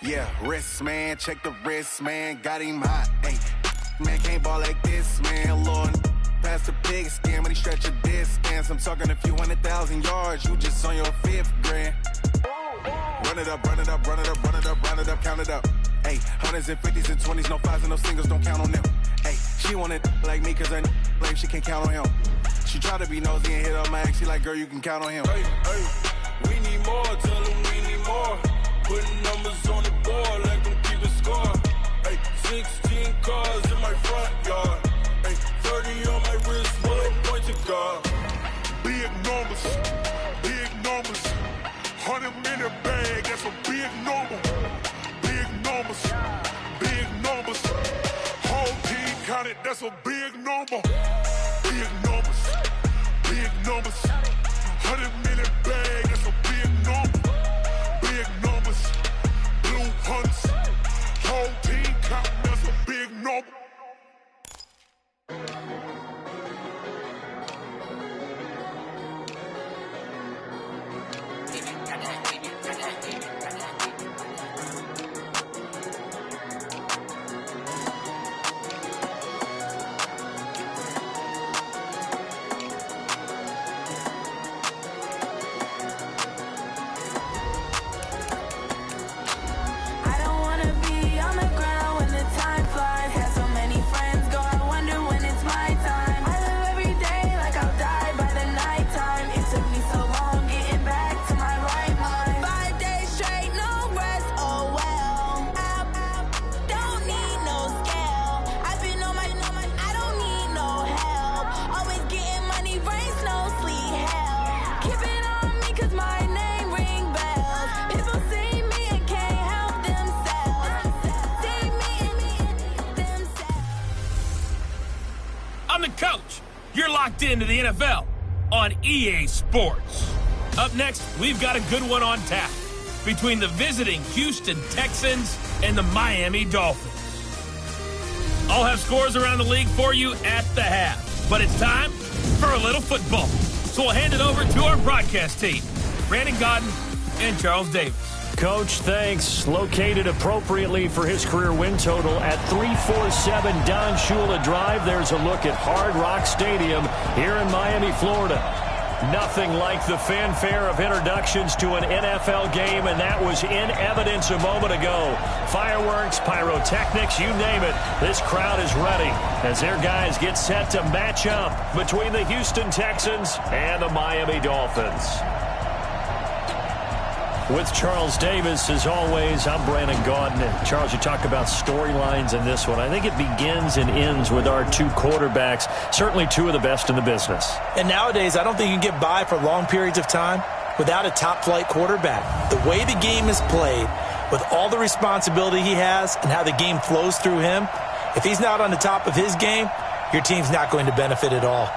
Yeah, wrist, man, check the wrist, man, got him hot, ayy. Man, can't ball like this, man, Lord. Past the pig skin, when he stretch a distance. I'm talking a few 100,000 yards, you just on your 5th grand. Run it up, run it up, run it up, run it up, run it up, count it up. Ayy, 100s and 50s and 20s, no 5s and no singles, don't count on them. Ayy, she want it like me, cause her blame, she can't count on him. She try to be nosy and hit up my ex, she like, girl, you can count on him. Hey, we need more, tell them we need more. Putting numbers on the board, let them keep it score. Hey, 16 cars in my front yard. Hey, 30 on my wrist, bullet point to God. Big numbers, 100-minute bag, that's a big number. Big numbers, whole team counted, that's a big number. Big numbers, 100-minute bag, that's a big number. Big numbers, blue hunts, whole team counting, that's a big number. Into the NFL on EA Sports. Up next, we've got a good one on tap between the visiting Houston Texans and the Miami Dolphins. I'll have scores around the league for you at the half, but it's time for a little football. So we'll hand it over to our broadcast team, Brandon Godden and Charles Davis. Coach, thanks. Located appropriately for his career win total at 347 Don Shula Drive. There's a look at Hard Rock Stadium here in Miami, Florida. Nothing like the fanfare of introductions to an NFL game, and that was in evidence a moment ago. Fireworks, pyrotechnics, you name it. This crowd is ready as their guys get set to match up between the Houston Texans and the Miami Dolphins. With Charles Davis, as always, I'm Brandon Gaudin. And Charles, you talk about storylines in this one. I think it begins and ends with our two quarterbacks, certainly two of the best in the business. And nowadays, I don't think you can get by for long periods of time without a top-flight quarterback. The way the game is played, with all the responsibility he has and how the game flows through him, if he's not on the top of his game, your team's not going to benefit at all.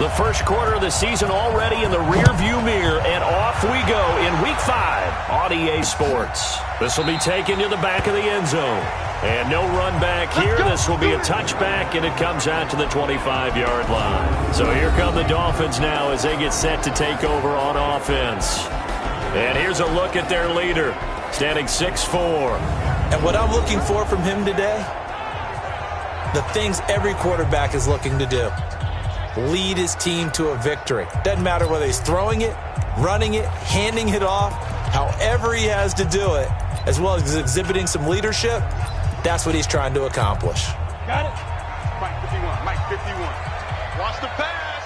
The first quarter of the season already in the rearview mirror, and off we go in Week 5 on EA Sports. This will be taken to the back of the end zone. And no run back here. This will be a touchback, and it comes out to the 25-yard line. So here come the Dolphins now as they get set to take over on offense. And here's a look at their leader, standing 6'4". And what I'm looking for from him today, the things every quarterback is looking to do. Lead his team to a victory. Doesn't matter whether he's throwing it, running it, handing it off, however he has to do it, as well as exhibiting some leadership, that's what he's trying to accomplish. Got it. Mike 51. Watch the pass.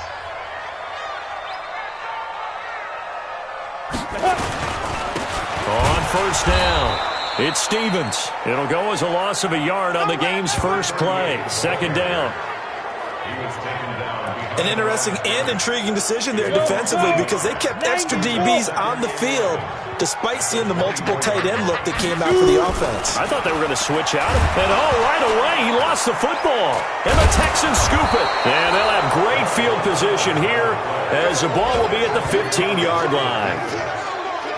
On first down, it's Stevens. It'll go as a loss of a yard on the game's first play. Second down. An interesting and intriguing decision there defensively because they kept extra DBs on the field despite seeing the multiple tight end look that came out for the offense. I thought they were going to switch out. And right away, he lost the football. And the Texans scoop it. And they'll have great field position here as the ball will be at the 15-yard line.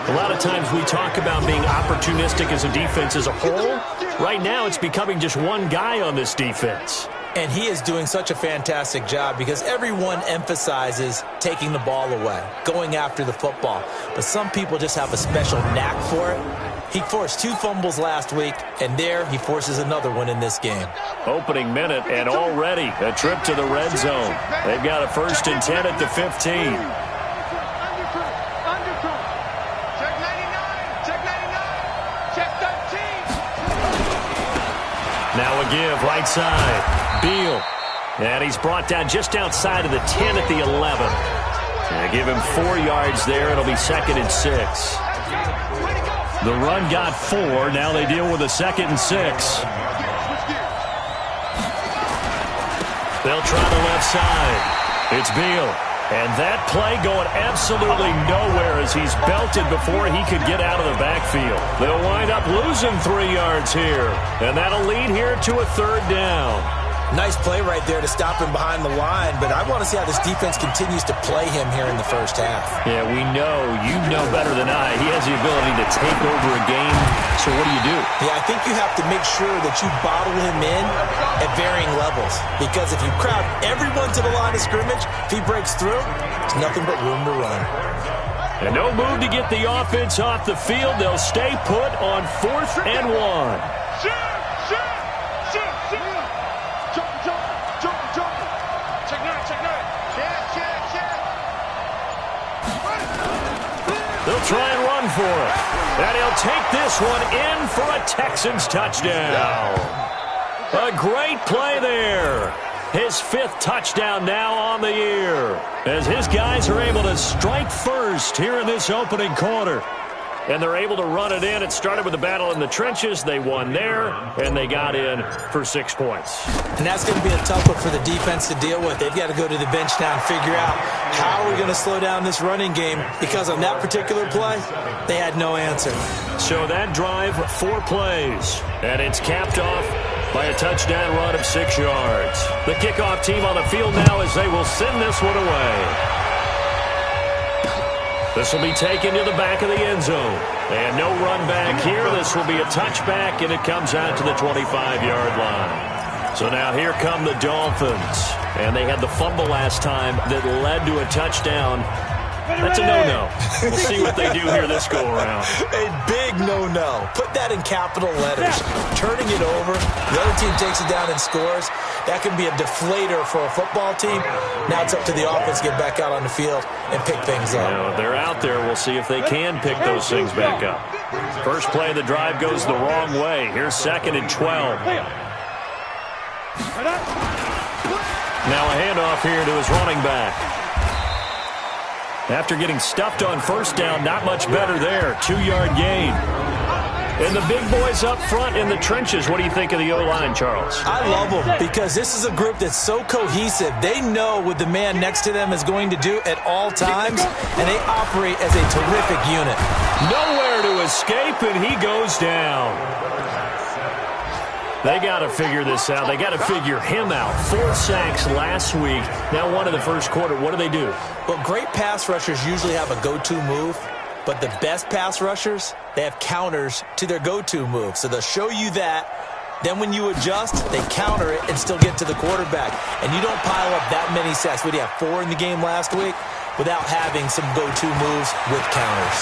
A lot of times we talk about being opportunistic as a defense as a whole. Right now, it's becoming just one guy on this defense. And he is doing such a fantastic job because everyone emphasizes taking the ball away, going after the football. But some people just have a special knack for it. He forced 2 fumbles last week, and there he forces another one in this game. Opening minute, and already a trip to the red zone. They've got a 1st and 10 at the 15. Now a give, right side. Beal. And he's brought down just outside of the 10 at the 11. And give him 4 yards there. It'll be 2nd and 6. The run got 4. Now they deal with a 2nd and 6. They'll try the left side. It's Beal. And that play going absolutely nowhere as he's belted before he could get out of the backfield. They'll wind up losing 3 yards here. And that'll lead here to a 3rd down. Nice play right there to stop him behind the line, but I want to see how this defense continues to play him here in the first half. Yeah, we know, you know better than I, he has the ability to take over a game. So what do? Yeah, I think you have to make sure that you bottle him in at varying levels, because if you crowd everyone to the line of scrimmage, if he breaks through, there's nothing but room to run. And no move to get the offense off the field. They'll stay put on 4th and 1. They'll try and run for it. And he'll take this one in for a Texans touchdown. A great play there. His 5th touchdown now on the year, as his guys are able to strike first here in this opening quarter. And they're able to run it in. It started with a battle in the trenches. They won there, and they got in for 6 points. And that's going to be a tough one for the defense to deal with. They've got to go to the bench now and figure out how are we going to slow down this running game, because on that particular play, they had no answer. So that drive, 4 plays, and it's capped off by a touchdown run of 6 yards. The kickoff team on the field now as they will send this one away. This will be taken to the back of the end zone. And no run back here. This will be a touchback, and it comes out to the 25-yard line. So now here come the Dolphins. And they had the fumble last time that led to a touchdown. That's a no-no. We'll see what they do here this go-around. A big no-no. Put that in capital letters. Turning it over, the other team takes it down and scores. That can be a deflator for a football team. Now it's up to the offense to get back out on the field and pick things up. You know, they're out there. We'll see if they can pick those things back up. First play of the drive goes the wrong way. Here's 2nd and 12. Now a handoff here to his running back. After getting stuffed on 1st down, not much better there. 2-yard gain. And the big boys up front in the trenches. What do you think of the O-line, Charles? I love them because this is a group that's so cohesive. They know what the man next to them is going to do at all times, and they operate as a terrific unit. Nowhere to escape, and he goes down. They got to figure this out. They got to figure him out. 4 sacks last week. Now 1 in the first quarter. What do? Well, great pass rushers usually have a go-to move, but the best pass rushers, they have counters to their go-to move. So they'll show you that. Then when you adjust, they counter it and still get to the quarterback. And you don't pile up that many sacks. What do you have, 4 in the game last week? Without having some go-to moves with counters.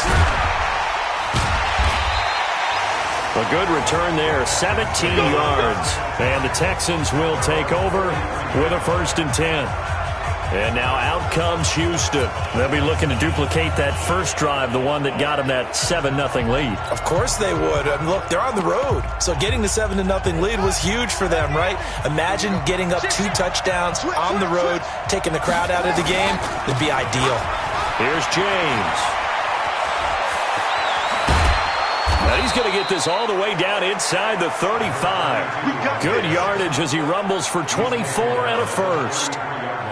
A good return there, 17 yards. And the Texans will take over with a 1st and 10. And now out comes Houston. They'll be looking to duplicate that first drive, the one that got them that 7-0 lead. Of course they would. And look, they're on the road. So getting the 7-0 lead was huge for them, right? Imagine getting up 2 touchdowns on the road, taking the crowd out of the game. It'd be ideal. Here's James. And he's going to get this all the way down inside the 35. Good yardage as he rumbles for 24 and a first.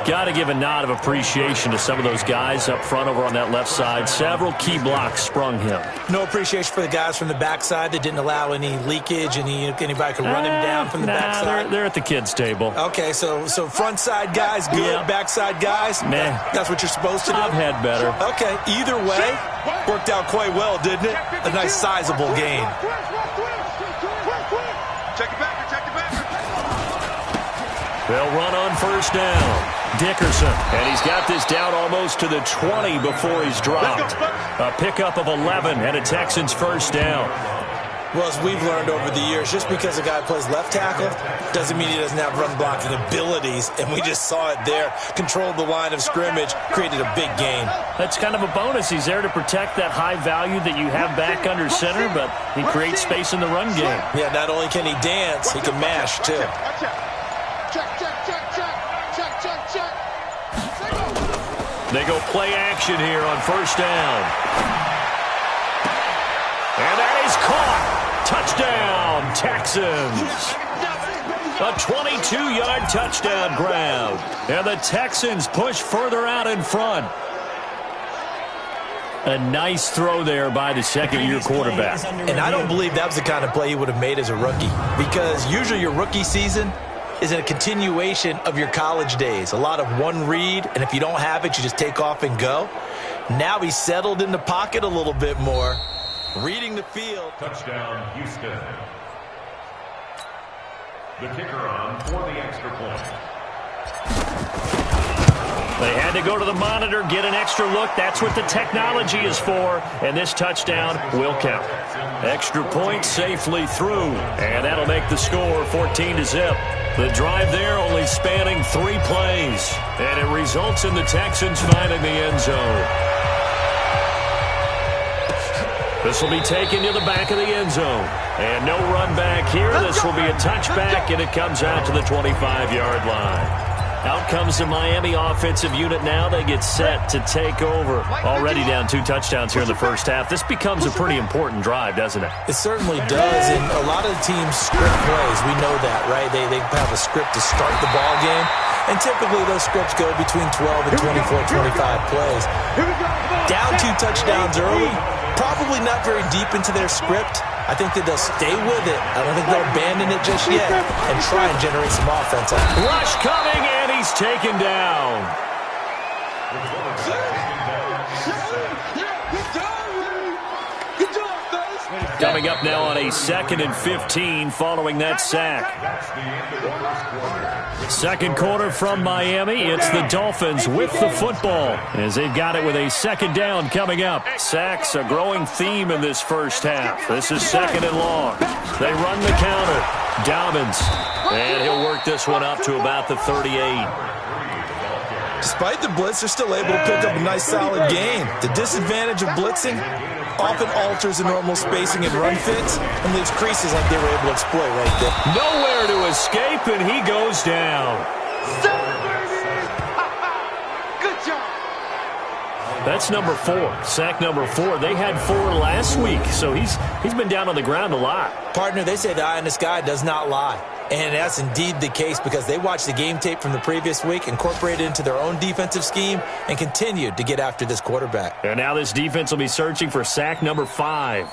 Got to give a nod of appreciation to some of those guys up front over on that left side. Several key blocks sprung him. No appreciation for the guys from the backside that didn't allow any leakage, and anybody could run him down from the backside. They're at the kids' table. Okay, so front side guys good, backside guys, man, that's what you're supposed to do? I've had better. Okay, either way, worked out quite well, didn't it? A nice sizable gain. Check it back, check it back. They'll run on first down. Dickerson, and he's got this down almost to the 20 before he's dropped. A pickup of 11 and a Texans first down. Well, as we've learned over the years, just because a guy plays left tackle doesn't mean he doesn't have run blocking abilities, and we just saw it there. Controlled the line of scrimmage, created a big gain. That's kind of a bonus. He's there to protect that high value that you have back under center, but he creates space in the run game. Yeah, not only can he dance, he can mash, too. They go play action here on first down. And that is caught. Touchdown, Texans. A 22-yard touchdown grab. And the Texans push further out in front. A nice throw there by the second-year quarterback. And I don't believe that was the kind of play he would have made as a rookie, because usually your rookie season is a continuation of your college days. A lot of one read, and if you don't have it, you just take off and go. Now he's settled in the pocket a little bit more, reading the field. Touchdown, Houston. The kicker on for the extra point. They had to go to the monitor, get an extra look. That's what the technology is for, and this touchdown will count. Extra point safely through, and that'll make the score 14-0. The drive there only spanning 3 plays, and it results in the Texans finding the end zone. This will be taken to the back of the end zone, and no run back here. This will be a touchback, and it comes out to the 25-yard line. Out comes the Miami offensive unit now. They get set to take over. Already down 2 touchdowns here in the first half. This becomes a pretty important drive, doesn't it? It certainly does, and a lot of the teams script plays. We know that, right? They have a script to start the ball game, and typically those scripts go between 12 and 24, 25 plays. Down 2 touchdowns early, probably not very deep into their script. I think that they'll stay with it. I don't think they'll abandon it just yet and try and generate some offense. Rush coming, and he's taken down. Coming up now on a 2nd and 15 following that sack. Second quarter from Miami. It's the Dolphins with the football as they've got it with a second down coming up. Sacks a growing theme in this first half. This is 2nd and long. They run the counter. Dobbins. And he'll work this one up to about the 38. Despite the blitz, they're still able to pick up a nice solid gain. The disadvantage of blitzing often alters the normal spacing and run fits and leaves creases like they were able to exploit right there. Nowhere to escape, and he goes down. Good job. That's number 4, sack number 4. They had 4 last week, so he's been down on the ground a lot. Partner, they say the eye in the sky does not lie. And that's indeed the case because they watched the game tape from the previous week, incorporated it into their own defensive scheme, and continued to get after this quarterback. And now this defense will be searching for sack number 5.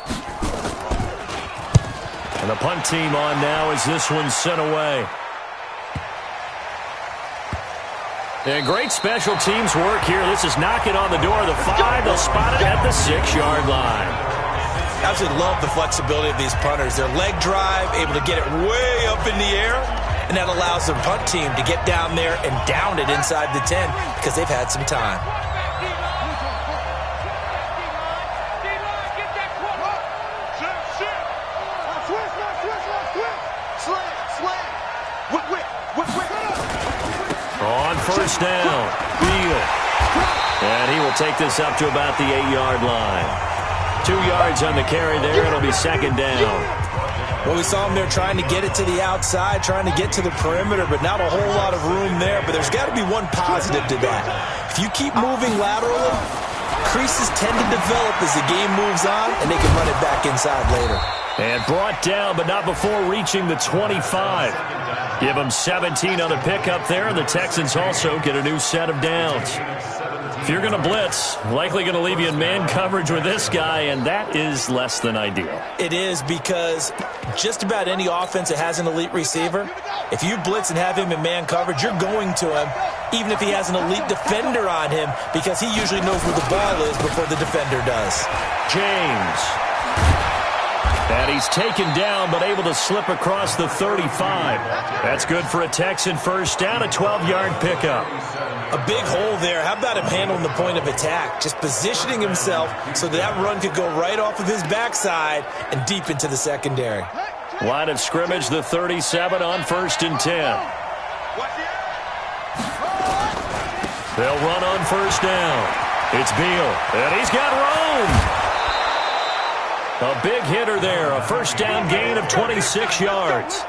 And the punt team on now as this one's sent away. And great special teams work here. This is knocking on the door of the 5. They'll spot it at the 6-yard line. Absolutely love the flexibility of these punters. Their leg drive, able to get it way up in the air, and that allows the punt team to get down there and down it inside the 10 because they've had some time. On first down, Beal. And he will take this up to about the 8-yard line. 2 yards on the carry there. It'll be 2nd down. Well, we saw him there trying to get it to the outside, trying to get to the perimeter, but not a whole lot of room there. But there's got to be one positive to that. If you keep moving laterally, creases tend to develop as the game moves on, and they can run it back inside later. And brought down, but not before reaching the 25. Give them 17 on the pickup there, and the Texans also get a new set of downs. If you're going to blitz, likely going to leave you in man coverage with this guy, and that is less than ideal. It is, because just about any offense that has an elite receiver, if you blitz and have him in man coverage, you're going to him, even if he has an elite defender on him, because he usually knows where the ball is before the defender does. James. And he's taken down, but able to slip across the 35. That's good for a Texan first down, a 12-yard pickup. A big hole there. How about him handling the point of attack? Just positioning himself so that run could go right off of his backside and deep into the secondary. Line of scrimmage, the 37 on 1st and 10. They'll run on first down. It's Beal, and he's got room. A big hitter there, a first down gain of 26 yards.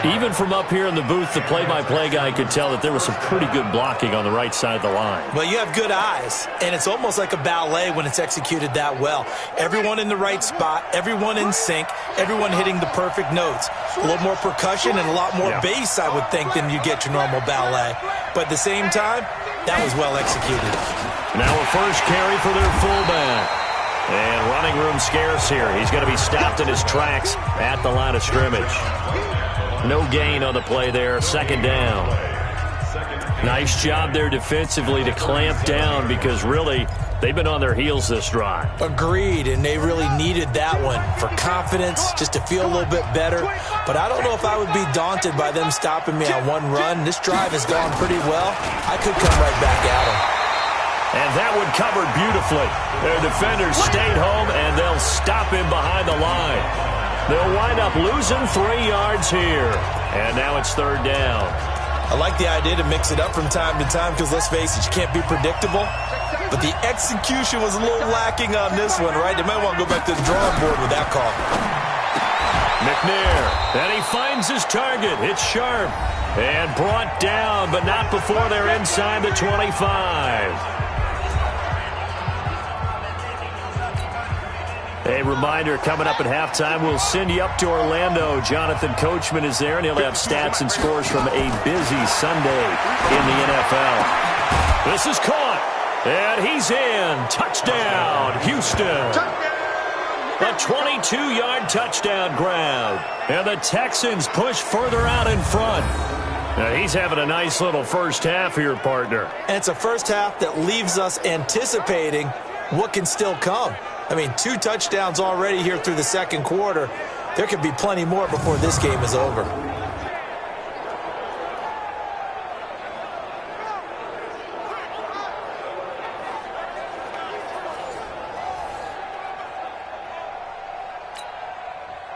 Even from up here in the booth, the play-by-play guy could tell that there was some pretty good blocking on the right side of the line. Well, you have good eyes, and it's almost like a ballet when it's executed that well. Everyone in the right spot, everyone in sync, everyone hitting the perfect notes. A little more percussion and a lot more bass, I would think, than you get your normal ballet. But at the same time, that was well executed. Now a first carry for their fullback. And running room scarce here. He's going to be stopped in his tracks at the line of scrimmage. No gain on the play there. Second down. Nice job there defensively to clamp down, because really they've been on their heels this drive. Agreed, and they really needed that one for confidence, just to feel a little bit better. But I don't know if I would be daunted by them stopping me on one run. This drive has gone pretty well. I could come right back at them. And that one covered beautifully. Their defenders stayed home, and they'll stop him behind the line. They'll wind up losing 3 yards here. And now it's third down. I like the idea to mix it up from time to time, because let's face it, you can't be predictable. But the execution was a little lacking on this one, right? They might want to go back to the drawing board with that call. McNair, and he finds his target. It's Sharp. And brought down, but not before they're inside the 25. A reminder, coming up at halftime, we'll send you up to Orlando. Jonathan Coachman is there, and he'll have stats and scores from a busy Sunday in the NFL. This is caught, and he's in. Touchdown, Houston. A 22-yard touchdown grab. And the Texans push further out in front. Now, he's having a nice little first half here, partner. And it's a first half that leaves us anticipating what can still come. I mean, 2 touchdowns already here through the second quarter. There could be plenty more before this game is over.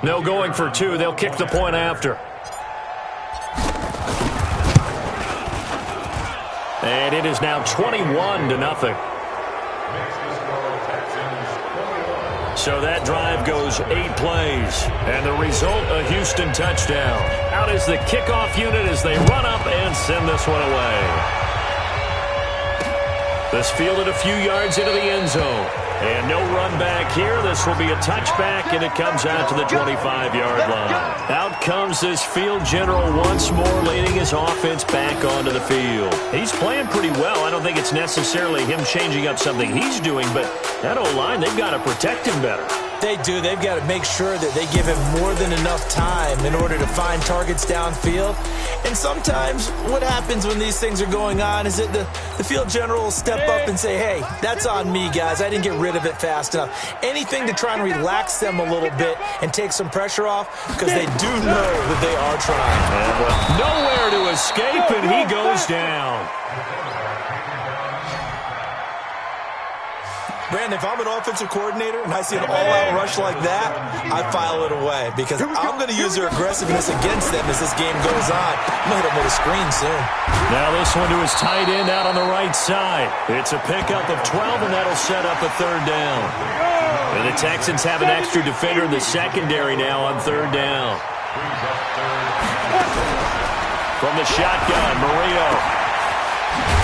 No going for 2. They'll kick the point after. And it is now 21-0. So that drive goes 8 plays, and the result, a Houston touchdown. Out is the kickoff unit as they run up and send this one away. This fielded a few yards into the end zone. And no run back here. This will be a touchback, and it comes out to the 25-yard line. Out comes this field general once more, leading his offense back onto the field. He's playing pretty well. I don't think it's necessarily him changing up something he's doing, but that O-line, they've got to protect him better. They do. They've got to make sure that they give him more than enough time in order to find targets downfield. And sometimes what happens when these things are going on is that the field general will step up and say, hey, that's on me, guys. I didn't get rid of it fast enough. Anything to try and relax them a little bit and take some pressure off, because they do know that they are trying. And nowhere to escape, and he goes down. Brandon, if I'm an offensive coordinator and I see an all-out rush like that, I file it away, because I'm going to use their aggressiveness against them as this game goes on. I'm going to hit them with a screen soon. Now this one to his tight end out on the right side. It's a pickup of 12, and that'll set up a third down. And the Texans have an extra defender in the secondary now on third down. From the shotgun, Marino.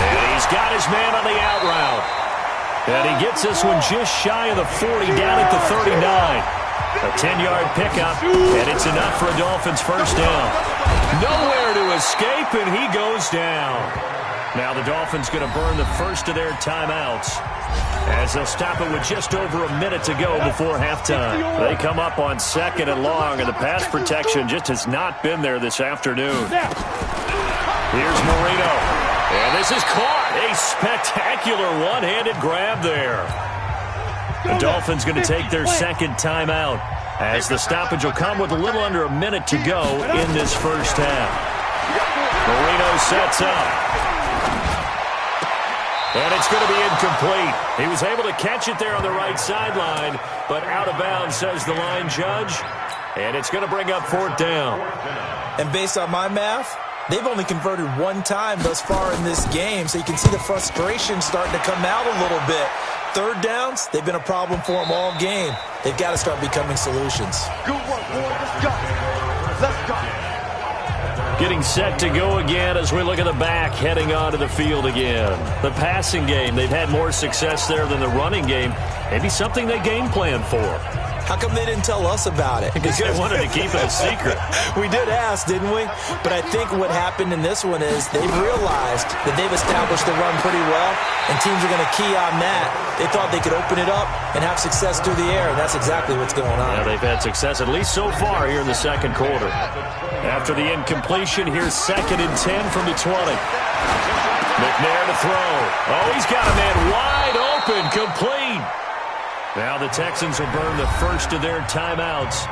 And he's got his man on the out route. And he gets this one just shy of the 40, down at the 39. A 10-yard pickup, and it's enough for a Dolphins first down. Nowhere to escape, and he goes down. Now the Dolphins going to burn the first of their timeouts as they'll stop it with just over a minute to go before halftime. They come up on 2nd and long, and the pass protection just has not been there this afternoon. Here's Marino, and this is caught. A spectacular one-handed grab there. The Dolphins going to take their second timeout as the stoppage will come with a little under a minute to go in this first half. Marino sets up. And it's going to be incomplete. He was able to catch it there on the right sideline, but out of bounds, says the line judge. And it's going to bring up 4th down. And based on my math, they've only converted one time thus far in this game, so you can see the frustration starting to come out a little bit. 3rd downs, they've been a problem for them all game. They've got to start becoming solutions. Good work, boys. Let's go. Let's go. Getting set to go again as we look at the back, heading onto the field again. The passing game, they've had more success there than the running game. Maybe something they game plan for. How come they didn't tell us about it? Because they wanted to keep it a secret. We did ask, didn't we? But I think what happened in this one is they've realized that they've established the run pretty well, and teams are going to key on that. They thought they could open it up and have success through the air, and that's exactly what's going on. Yeah, they've had success, at least so far, here in the second quarter. After the incompletion, here's 2nd and 10 from the 20. McNair to throw. Oh, he's got a man wide open, complete. Now the Texans will burn the first of their timeouts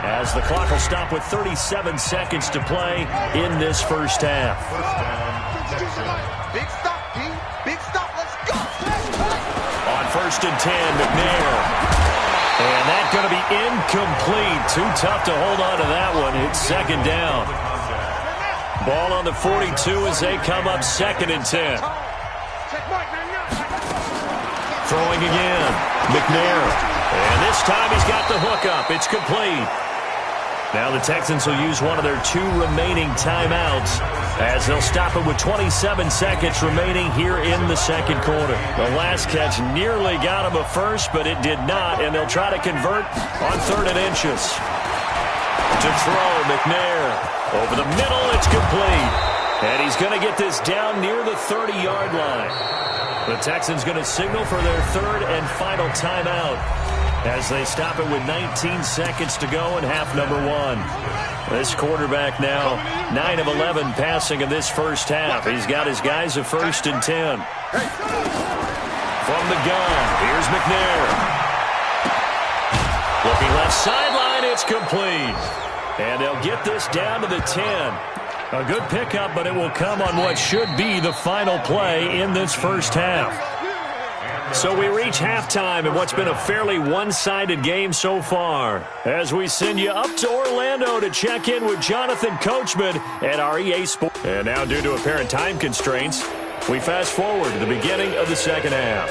as the clock will stop with 37 seconds to play in this first half. Big stop, D. Big stop. Let's go. On 1st and 10, McNair. And that's going to be incomplete. Too tough to hold on to that one. It's 2nd down. Ball on the 42 as they come up 2nd and 10. Throwing again. McNair. And this time he's got the hook up. It's complete. Now the Texans will use one of their 2 remaining timeouts as they'll stop it with 27 seconds remaining here in the second quarter. The last catch nearly got him a first, but it did not, and they'll try to convert on 3rd and inches. To throw, McNair. Over the middle, it's complete. And he's going to get this down near the 30-yard line. The Texans going to signal for their 3rd and final timeout as they stop it with 19 seconds to go in half number 1. This quarterback now 9 of 11 passing in this first half. He's got his guys a 1st and 10. From the gun, here's McNair. Looking left sideline, it's complete. And they'll get this down to the 10. A good pickup, but it will come on what should be the final play in this first half. So we reach halftime in what's been a fairly one-sided game so far as we send you up to Orlando to check in with Jonathan Coachman at our EA Sports. And now, due to apparent time constraints, we fast forward to the beginning of the second half.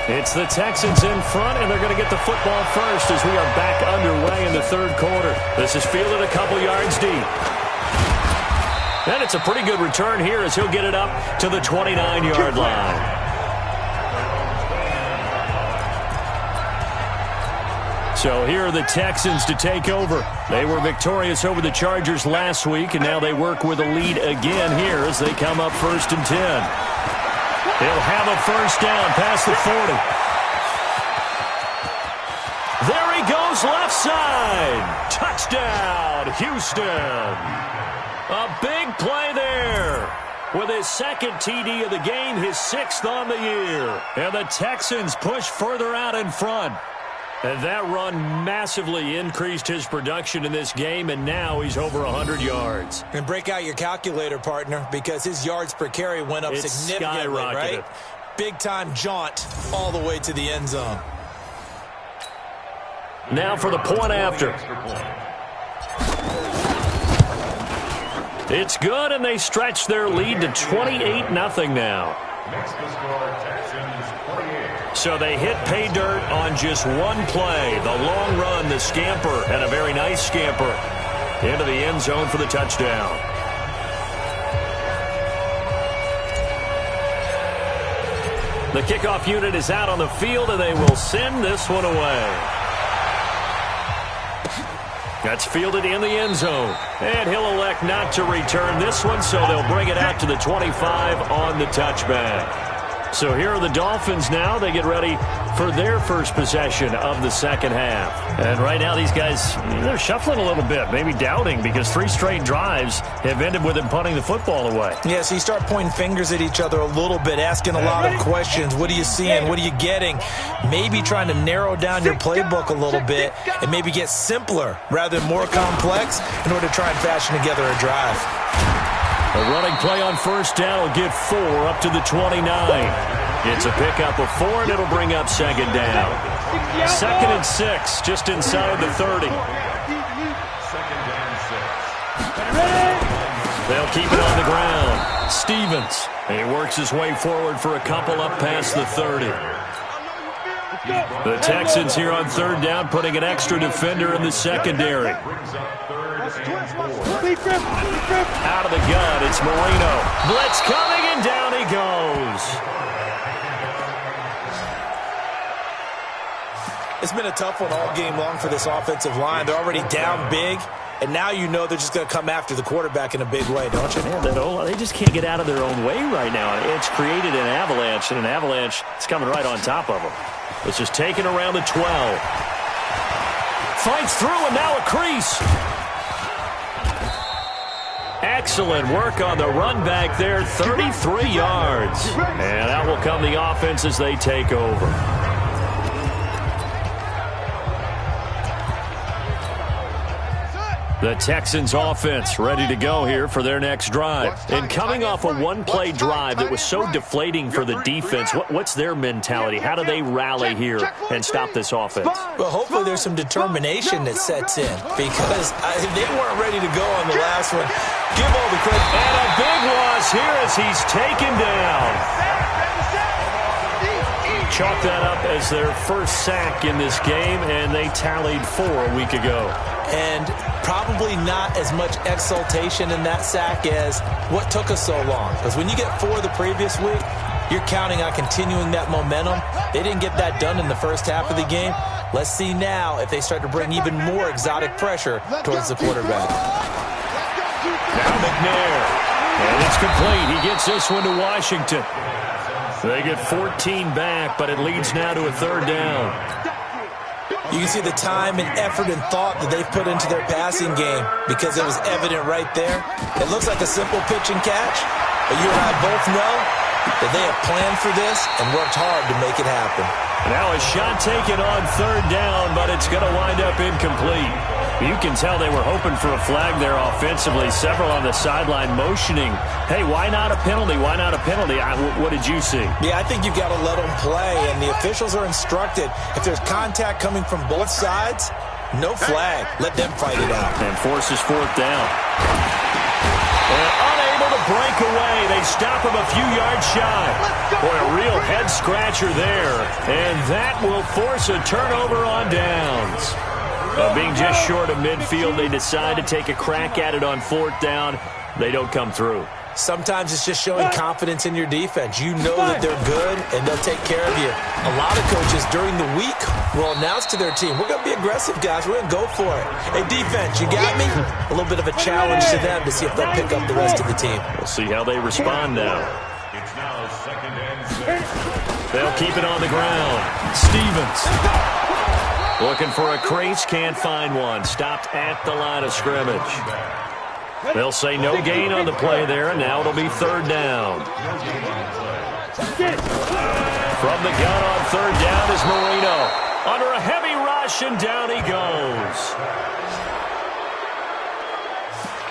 It's the Texans in front, and they're going to get the football first as we are back underway in the third quarter. This is fielded a couple yards deep. And it's a pretty good return here as he'll get it up to the 29-yard line. So here are the Texans to take over. They were victorious over the Chargers last week, and now they work with a lead again here as they come up 1st and 10. He'll have a first down past the 40. There he goes, left side. Touchdown, Houston. A big play there. With his second TD of the game, his 6th on the year. And the Texans push further out in front. And that run massively increased his production in this game, and now he's over 100 yards. And break out your calculator, partner, because his yards per carry went up significantly, right? Big-time jaunt all the way to the end zone. Now for the point after. It's good, and they stretch their lead to 28-0 now. Makes the score Texans 28. So they hit pay dirt on just one play. The long run, the scamper, and a very nice scamper into the end zone for the touchdown. The kickoff unit is out on the field, and they will send this one away. That's fielded in the end zone. And he'll elect not to return this one, so they'll bring it out to the 25 on the touchback. So here are the Dolphins now. They get ready for their first possession of the second half. And right now these guys, they're shuffling a little bit, maybe doubting, because 3 straight drives have ended with them punting the football away. Yeah, so you start pointing fingers at each other a little bit, asking a lot of questions. What are you seeing? What are you getting? Maybe trying to narrow down your playbook a little bit and maybe get simpler rather than more complex in order to try and fashion together a drive. A running play on first down will get 4 up to the 29. It's a pickup of 4, and it'll bring up second down. 2nd and 6, just inside the 30. They'll keep it on the ground. Stevens, he works his way forward for a couple up past the 30. The Texans here on third down, putting an extra defender in the secondary. Out of the gun, it's Marino. Blitz coming, and down he goes. It's been a tough one all game long for this offensive line. They're already down big, and now you know they're just going to come after the quarterback in a big way, don't you? Man, they just can't get out of their own way right now. It's created an avalanche, and an avalanche is coming right on top of them. It's just taken around the 12. Fights through, and now a crease. Excellent work on the run back there, 33 yards. And out will come the offense as they take over. The Texans offense ready to go here for their next drive. And coming off a one-play drive that was so deflating for the defense, what's their mentality? How do they rally here and stop this offense? Well, hopefully there's some determination that sets in, because they weren't ready to go on the last one. Give all the credit. And a big loss here as he's taken down. Chalk that up as their first sack in this game, and they tallied 4 a week ago. And probably not as much exultation in that sack as what took us so long. Because when you get 4 the previous week, you're counting on continuing that momentum. They didn't get that done in the first half of the game. Let's see now if they start to bring even more exotic pressure towards the quarterback. Now McNair. And it's complete. He gets this one to Washington. They get 14 back, but it leads now to a third down. You can see the time and effort and thought that they've put into their passing game, because it was evident right there. It looks like a simple pitch and catch, but you and I both know that they have planned for this and worked hard to make it happen. Now a shot taken on third down, but it's going to wind up incomplete. You can tell they were hoping for a flag there offensively. Several on the sideline motioning, hey, why not a penalty? Why not a penalty? What did you see? Yeah, I think you've got to let them play, and the officials are instructed, if there's contact coming from both sides, no flag. Let them fight it out. And forces fourth down. And unable to break away. They stop him a few yards shy. Boy, a real head-scratcher there. And that will force a turnover on downs. Being just short of midfield, they decide to take a crack at it on fourth down. They don't come through. Sometimes it's just showing confidence in your defense. You know that they're good, and they'll take care of you. A lot of coaches during the week will announce to their team, we're going to be aggressive, guys. We're going to go for it. Hey, defense, you got me? A little bit of a challenge to them to see if they'll pick up the rest of the team. We'll see how they respond now. It's now 2nd and 6. They'll keep it on the ground. Stevens. Looking for a crease, can't find one. Stopped at the line of scrimmage. They'll say no gain on the play there, and now it'll be third down. From the gun on third down is Marino. Under a heavy rush, and down he goes.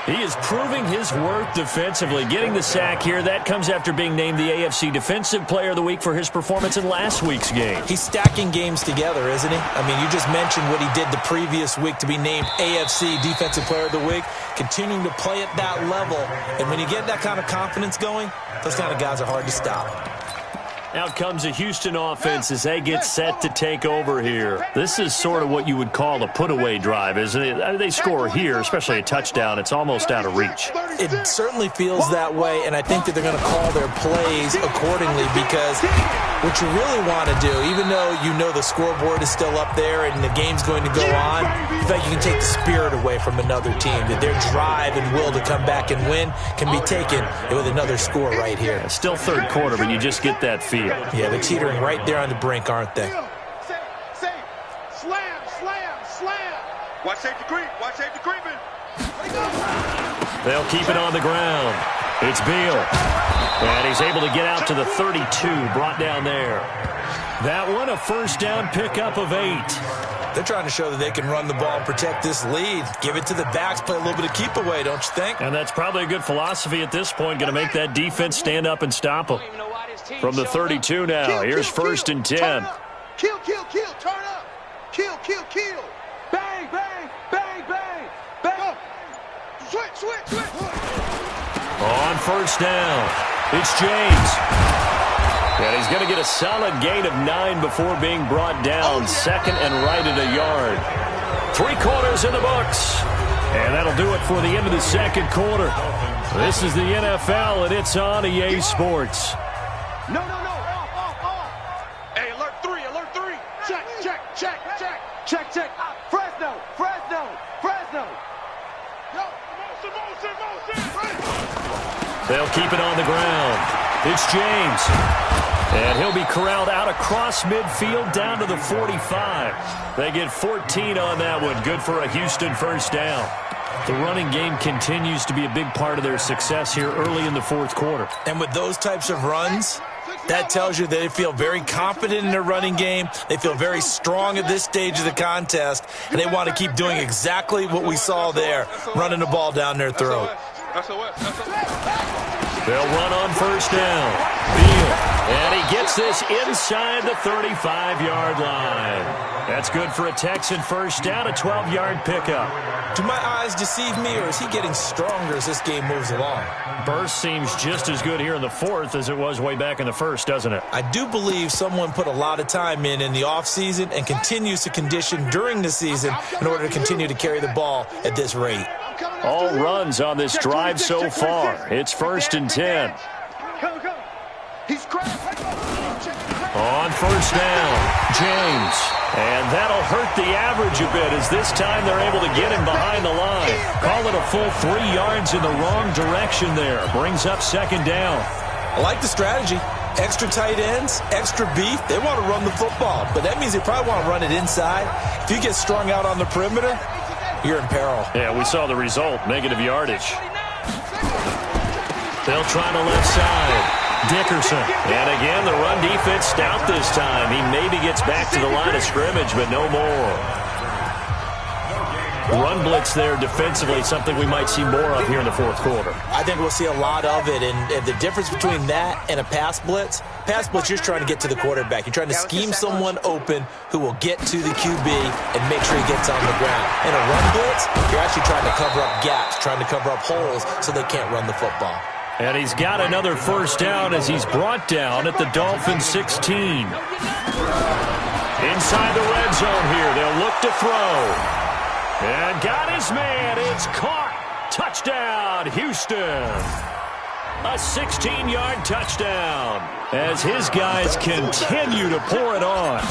He is proving his worth defensively. Getting the sack here, that comes after being named the AFC Defensive Player of the Week for his performance in last week's game. He's stacking games together, isn't he? I mean, you just mentioned what he did the previous week to be named AFC Defensive Player of the Week. Continuing to play at that level. And when you get that kind of confidence going, those kind of guys are hard to stop. Out comes a Houston offense as they get set to take over here. This is sort of what you would call a put-away drive, isn't it? They score here, especially a touchdown. It's almost out of reach. It certainly feels that way, and I think that they're going to call their plays accordingly, because what you really want to do, even though you know the scoreboard is still up there and the game's going to go on, in fact, you can take the spirit away from another team, that their drive and will to come back and win can be taken with another score right here. It's still third quarter, but you just get that feel. Yeah, they're teetering right there on the brink, aren't they? Watch safety creep. Watch safety creeping. They'll keep it on the ground. It's Beal. And he's able to get out to the 32, brought down there. That one, a first down pickup of 8. They're trying to show that they can run the ball and protect this lead. Give it to the backs, play a little bit of keep away, don't you think? And that's probably a good philosophy at this point, going to make that defense stand up and stop them. From the 32 now, here's first and 10. Kill, kill, kill, turn up. Kill, kill, kill. Bang, bang, bang, bang, bang. Switch, switch, switch. On first down, it's James. And he's going to get a solid gain of 9 before being brought down. Second and right at a yard. 3 quarters in the books. And that'll do it for the end of the second quarter. This is the NFL, and it's on EA Sports. No, no, no, off. Hey, alert 3. Check. Fresno. Yo, motion. They'll keep it on the ground. It's James. And he'll be corralled out across midfield down to the 45. They get 14 on that one. Good for a Houston first down. The running game continues to be a big part of their success here early in the fourth quarter. And with those types of runs, that tells you that they feel very confident in their running game. They feel very strong at this stage of the contest, and they want to keep doing exactly what we saw there, running the ball down their throat. They'll run on first down. Beal, and he gets this inside the 35-yard line. That's good for a Texan first down, a 12-yard pickup. Do my eyes deceive me, or is he getting stronger as this game moves along? Burst seems just as good here in the fourth as it was way back in the first, doesn't it? I do believe someone put a lot of time in the offseason and continues to condition during the season in order to continue to carry the ball at this rate. All runs on this drive so far. It's first and 10. On first down, James. And that'll hurt the average a bit, as this time they're able to get him behind the line. Call it a full 3 yards in the wrong direction there. Brings up second down. I like the strategy. Extra tight ends, extra beef. They want to run the football, but that means they probably want to run it inside. If you get strung out on the perimeter, you're in peril. Yeah, we saw the result, negative yardage. They'll try the left side. Dickerson. And again, the run defense stout this time. He maybe gets back to the line of scrimmage, but no more. Run blitz there defensively, something we might see more of here in the fourth quarter. I think we'll see a lot of it, and the difference between that and a pass blitz, you're just trying to get to the quarterback. You're trying to scheme someone open who will get to the QB and make sure he gets on the ground. In a run blitz, you're actually trying to cover up gaps, trying to cover up holes so they can't run the football. And he's got another first down as he's brought down at the Dolphins 16. Inside the red zone here, they'll look to throw. And got his man. It's caught. Touchdown, Houston. A 16-yard touchdown as his guys continue to pour it on.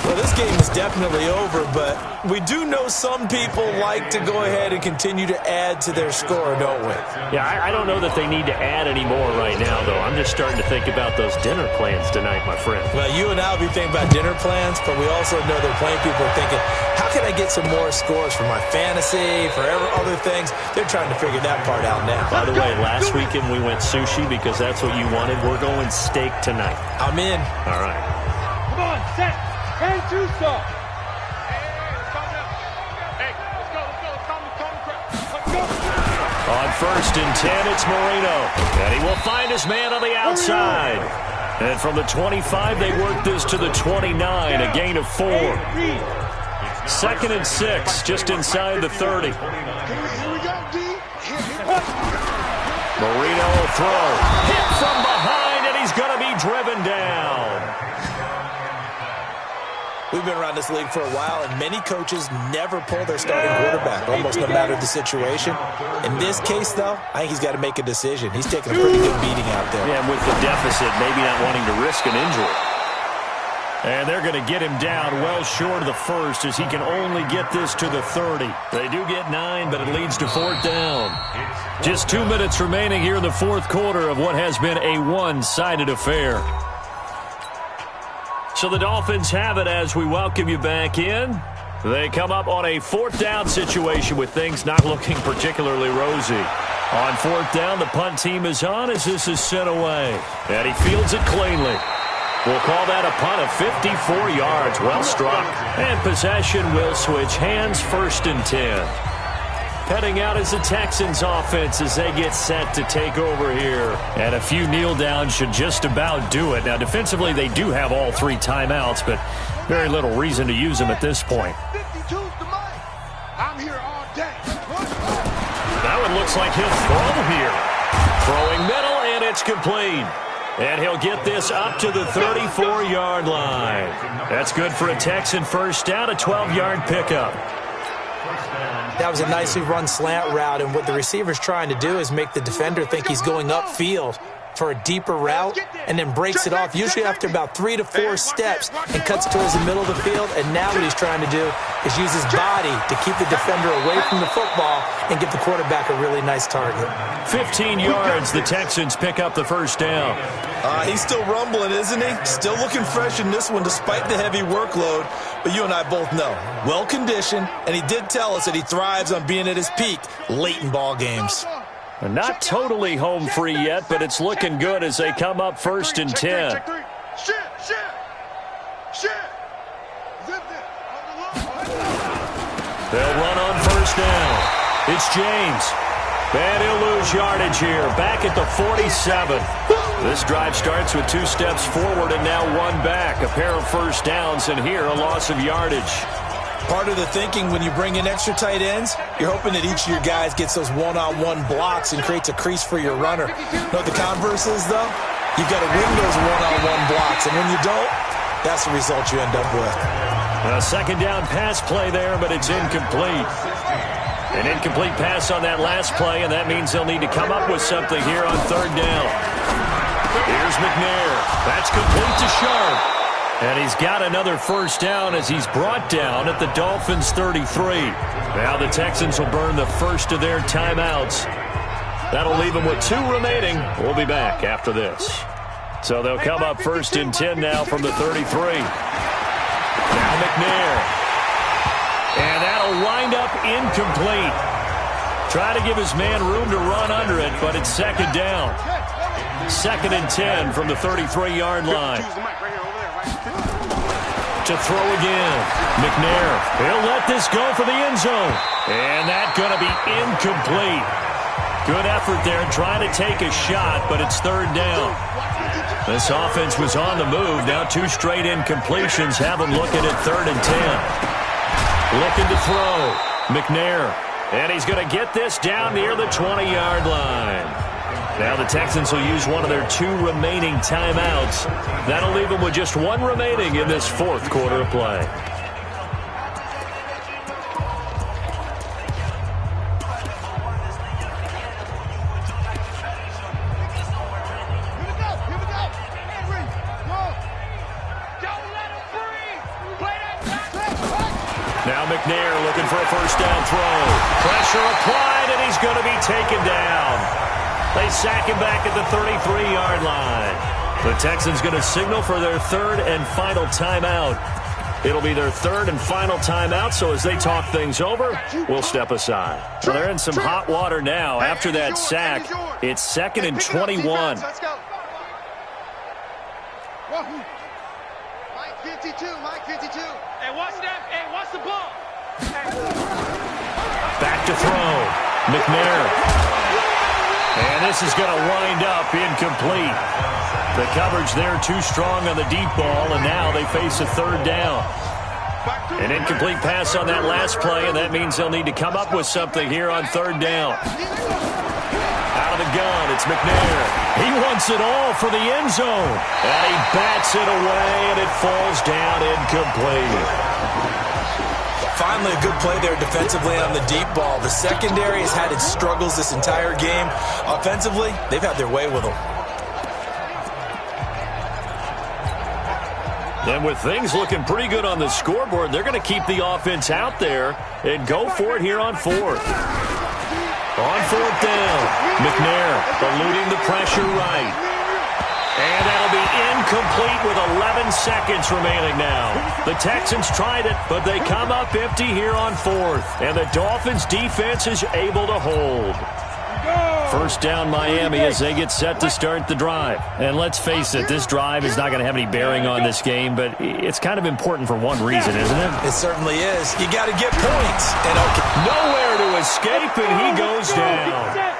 Well, this game is definitely over, but we do know some people like to go ahead and continue to add to their score, don't we? Yeah, I don't know that they need to add any more right now, though. I'm just starting to think about those dinner plans tonight, my friend. Well, you and I will be thinking about dinner plans, but we also know that plenty of people are thinking, how can I get some more scores for my fantasy, for other things? They're trying to figure that part out now. By the way, last weekend we went sushi because that's what you wanted. We're going steak tonight. I'm in. All right. Come on, set. And two stop. On first and 10, it's Marino. And he will find his man on the outside. And from the 25, they work this to the 29, a gain of 4. Second and 6, just inside the 30. Marino will throw. Hit from behind, and he's going to be driven down. We've been around this league for a while, and many coaches never pull their starting quarterback, almost no matter the situation. In this case, though, I think he's got to make a decision. He's taking a pretty good beating out there. Yeah, and with the deficit, maybe not wanting to risk an injury. And they're going to get him down well short of the first as he can only get this to the 30. They do get 9, but it leads to 4th down. Just 2 minutes remaining here in the fourth quarter of what has been a one-sided affair. So the Dolphins have it as we welcome you back in. They come up on a 4th down situation with things not looking particularly rosy. On 4th down, the punt team is on as this is sent away. And he fields it cleanly. We'll call that a punt of 54 yards. Well struck. And possession will switch hands, 1st and 10. Heading out is the Texans offense as they get set to take over here. And a few kneel downs should just about do it. Now, defensively, they do have all 3 timeouts, but very little reason to use them at this point. I'm here all day. That one looks like he'll throw here. Throwing middle, and it's complete. And he'll get this up to the 34-yard line. That's good for a Texan first down, a 12-yard pickup. That was a nicely run slant route, and what the receiver's trying to do is make the defender think he's going upfield for a deeper route and then breaks it off, usually after about 3 to 4 steps, and cuts towards the middle of the field. And now what he's trying to do is use his body to keep the defender away from the football and give the quarterback a really nice target. 15 yards, the Texans pick up the first down. He's still rumbling, isn't he? Still looking fresh in this one despite the heavy workload. But you and I both know, well-conditioned, and he did tell us that he thrives on being at his peak late in ball games. Not totally home free yet, but it's looking good as they come up 1st and 10. They'll run on 1st down. It's James. And he'll lose yardage here. Back at the 47. This drive starts with 2 steps forward and now 1 back. A pair of first downs, and here a loss of yardage. Part of the thinking when you bring in extra tight ends, you're hoping that each of your guys gets those one-on-one blocks and creates a crease for your runner. You know what the converse is, though? You've got to win those one-on-one blocks, and when you don't, that's the result you end up with. A second down pass play there, but it's incomplete. An incomplete pass on that last play, and that means they'll need to come up with something here on 3rd down. Here's McNair. That's complete to Sharp. And he's got another first down as he's brought down at the Dolphins' 33. Now the Texans will burn the first of their timeouts. That'll leave them with 2 remaining. We'll be back after this. So they'll come up 1st and 10 now from the 33. Now McNair. And that'll wind up incomplete. Try to give his man room to run under it, but it's 2nd down. 2nd and 10 from the 33-yard line. To throw again. McNair. He'll let this go for the end zone. And that's going to be incomplete. Good effort there trying to take a shot, but it's 3rd down. This offense was on the move. Now 2 straight incompletions have them looking at 3rd and 10. Looking to throw. McNair. And he's going to get this down near the 20-yard line. Now the Texans will use one of their 2 remaining timeouts. That'll leave them with just 1 remaining in this 4th quarter of play. Now McNair looking for a first down throw. Pressure applied, and he's going to be taken down. They sack him back at the 33-yard line. The Texans going to signal for their 3rd and final timeout. It'll be their 3rd and final timeout, so as they talk things over, we'll step aside. Well, they're in some hot water now. After that sack, it's 2nd and 21. Let's go. Mike 52, Mike 52. Hey, watch that. Hey, watch the ball. Back to throw. McNair. And this is going to wind up incomplete. The coverage there too strong on the deep ball, and now they face a 3rd down. An incomplete pass on that last play, and that means they'll need to come up with something here on 3rd down. Out of the gun It's McNair. He wants it all for the end zone. And he bats it away, and it falls down incomplete. Finally, a good play there defensively on the deep ball. The secondary has had its struggles this entire game. Offensively, they've had their way with them. And with things looking pretty good on the scoreboard, they're going to keep the offense out there and go for it here on fourth. On fourth down, McNair eluding the pressure right. And that'll be incomplete with 11 seconds remaining now. The Texans tried it, but they come up empty here on fourth. And the Dolphins' defense is able to hold. First down Miami as they get set to start the drive. And let's face it, this drive is not going to have any bearing on this game, but it's kind of important for one reason, isn't it? It certainly is. You got to get points. And nowhere to escape, and he goes down.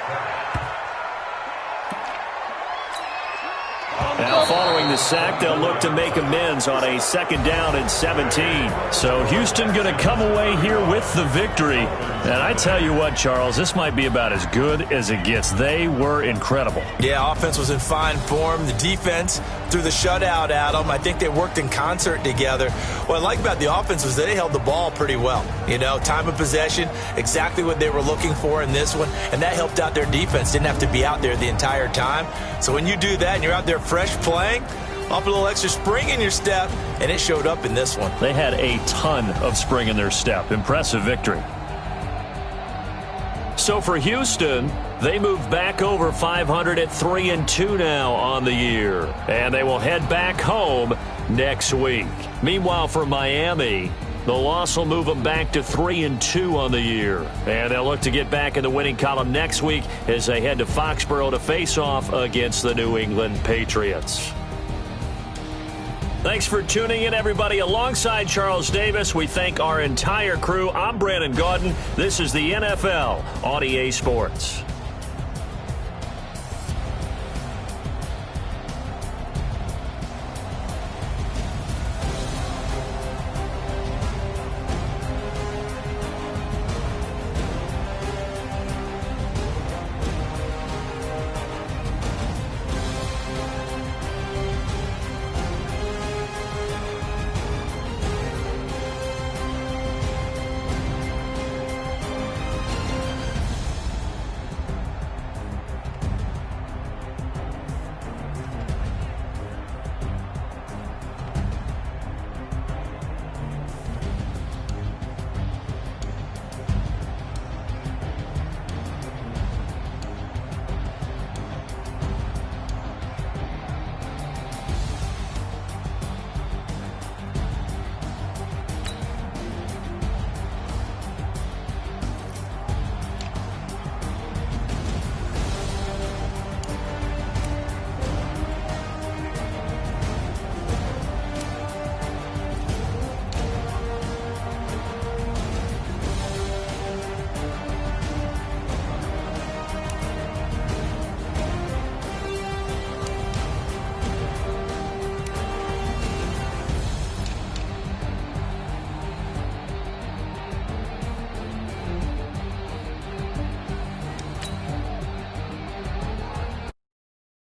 Now, following the sack, they'll look to make amends on a 2nd down and 17. So Houston going to come away here with the victory. And I tell you what, Charles, this might be about as good as it gets. They were incredible. Yeah, offense was in fine form. The defense threw the shutout at them. I think they worked in concert together. What I like about the offense was they held the ball pretty well. You know, time of possession, exactly what they were looking for in this one. And that helped out their defense. Didn't have to be out there the entire time. So when you do that and you're out there fresh playing, up a little extra spring in your step, and it showed up in this one. They had a ton of spring in their step. Impressive victory. So for Houston, they move back over 500 at 3-2 now on the year. And they will head back home next week. Meanwhile, for Miami, the loss will move them back to 3-2 on the year. And they'll look to get back in the winning column next week as they head to Foxborough to face off against the New England Patriots. Thanks for tuning in, everybody. Alongside Charles Davis, we thank our entire crew. I'm Brandon Gaudin. This is the NFL on EA Sports.